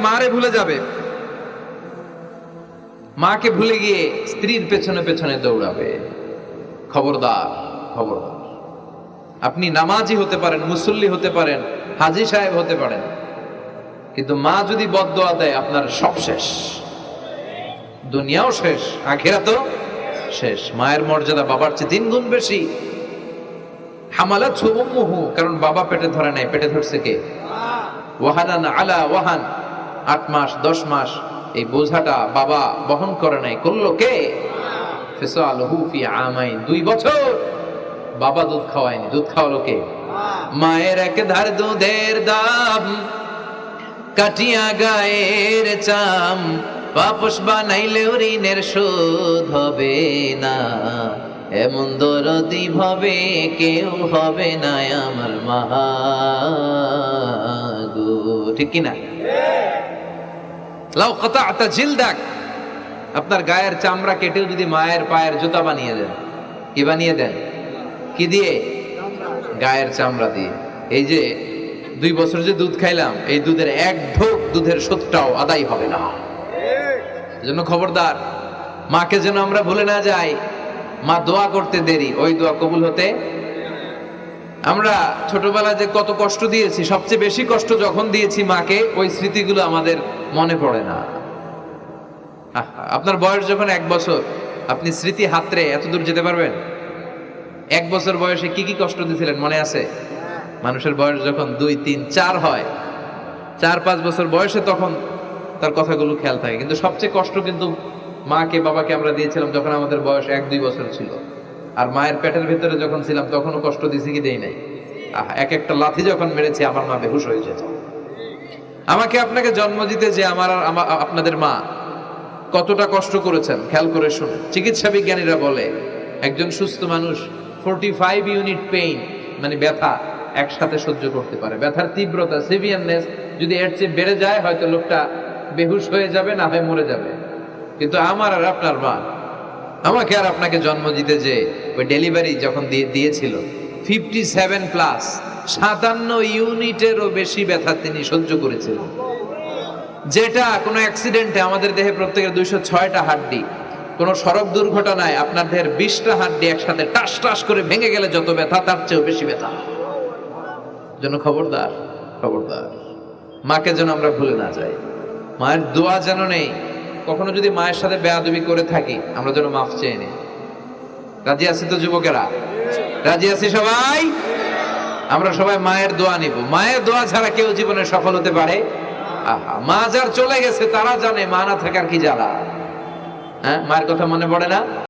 মারে ভুলে যাবে, মাকে ভুলে গিয়ে স্ত্রীর পেছনে পেছনে দৌড়াবে। খবরদার, খবরদার। আপনি নামাজি হতে পারেন, মুসল্লি হতে পারেন, হাজী সাহেব হতে পারেন, কিন্তু মা যদি বদদোয়া দেয় আপনার সব শেষ, দুনিয়াও শেষ, আখিরাতও শেষ। মায়ের মর্যাদা বাবার চেয়ে 3 গুণ বেশি। হামালাতহু উম্মুহু, কারণ বাবা পেটে ধরে নাই, পেটে ধরছে কে? ওয়াহানান আলা ওয়াহান, 8 মাস 10 মাস এই বোঝাটা বাবা বহন করে নাই, করলো কে? ফিসালহু ফি আমাইন, 2 বছর বাবা দুধ খাওয়ায়নি, দুধ খাওয়ালো কে? মায়ের এক ধার দুধের দাম কাটিয়া গায়ের চাম, পাপস বানাইলেও ঋণের শোধ হবে না, এমন দরদি ভাবে কেউ হবে না আমার মা গো। ঠিক কিনা? লাউ কাতা'তা জিলদাক, আপনার গায়ের চামড়া কেটেও যদি মায়ের পায়ের জুতা বানিয়ে দেন, কি বানিয়ে দেন? কি দিয়ে? গায়ের চামড়া দিয়ে। এই যে 2 বছর যে দুধ খাইলাম, এই দুধের 1 ঢোক দুধের শোধটাও আদায় হবে না। এজন্য খবরদার, মাকে যেন আমরা ভুলে না যাই। মা দোয়া করতে দেরি, ওই দোয়া কবুল হতে। আমরা ছোটবেলায় যে কত কষ্ট দিয়েছি, সবচেয়ে বেশি কষ্ট যখন দিয়েছি মাকে, ওই স্মৃতিগুলো আমাদের মনে পড়ে না। আপনার বয়স যখন 1 বছর, আপনি স্মৃতি হাতড়ে এত দূর যেতে পারবেন? 1 বছর বয়সে কি কি কষ্ট দিয়েছিলেন মনে আছে? মানুষের বয়স যখন 2, 3, 4 হয়, 4-5 বছর বয়সে, তখন তার কথাগুলো খেয়াল থাকে। কিন্তু সবচেয়ে কষ্ট কিন্তু মাকে বাবাকে আমরা দিয়েছিলাম যখন আমাদের বয়স 1-2 বছর ছিল। আর মায়ের পেটের ভিতরে যখন ছিলাম তখনও কষ্ট দিছি কি দেই নাই? এক একটা লাথি যখন মেরেছি আমার মা বেহুশ হয়ে যেত। আমাকে আপনাকে জন্ম দিতে যে আপনাদের মা কতটা কষ্ট করেছেন খেয়াল করে শুনুন। চিকিৎসা বিজ্ঞানীরা বলে একজন সুস্থ মানুষ 45 ইউনিট পেইন, মানে ব্যথা, একসাথে সহ্য করতে পারে। ব্যথার তীব্রতা, সিভিয়ারনেস যদি এর চেয়ে বেড়ে যায়, হয়তো লোকটা বেহুশ হয়ে যাবে, না হয় মরে যাবে। কিন্তু আমার আর আপনার মা আমাকে আর আপনাকে জন্ম দিতে যে ওই ডেলিভারি যখন দিয়েছিল, 57+, 57 ইউনিটেরও বেশি ব্যথা তিনি সহ্য করেছিলেন। যেটা কোনো অ্যাক্সিডেন্টে আমাদের দেহে প্রত্যেকের 206টা হাড্ডি, কোনো সড়ক দুর্ঘটনায় আপনার দেহের 20টা হাড্ডি একসাথে টাস টাস করে ভেঙে গেলে যত ব্যথা, তার চেয়েও বেশি ব্যথা। জন্য খবরদার, খবরদার, মাকে যেন আমরা ভুলে না যাই। মায়ের দোয়া যেন নেই। কখনো যদি মায়ের সাথে বেয়াদবি করে থাকি, আমরা যেন মাফ চেয়ে নিই। রাজি আছি তো যুবকেরা? রাজি আছি সবাই? আমরা সবাই মায়ের দোয়া নিব। মায়ের দোয়া ছাড়া কেউ জীবনে সফল হতে পারে? মা যার চলে গেছে তারা জানে মা না থাকার কি জ্বালা। হ্যাঁ, মায়ের কথা মনে পড়ে না?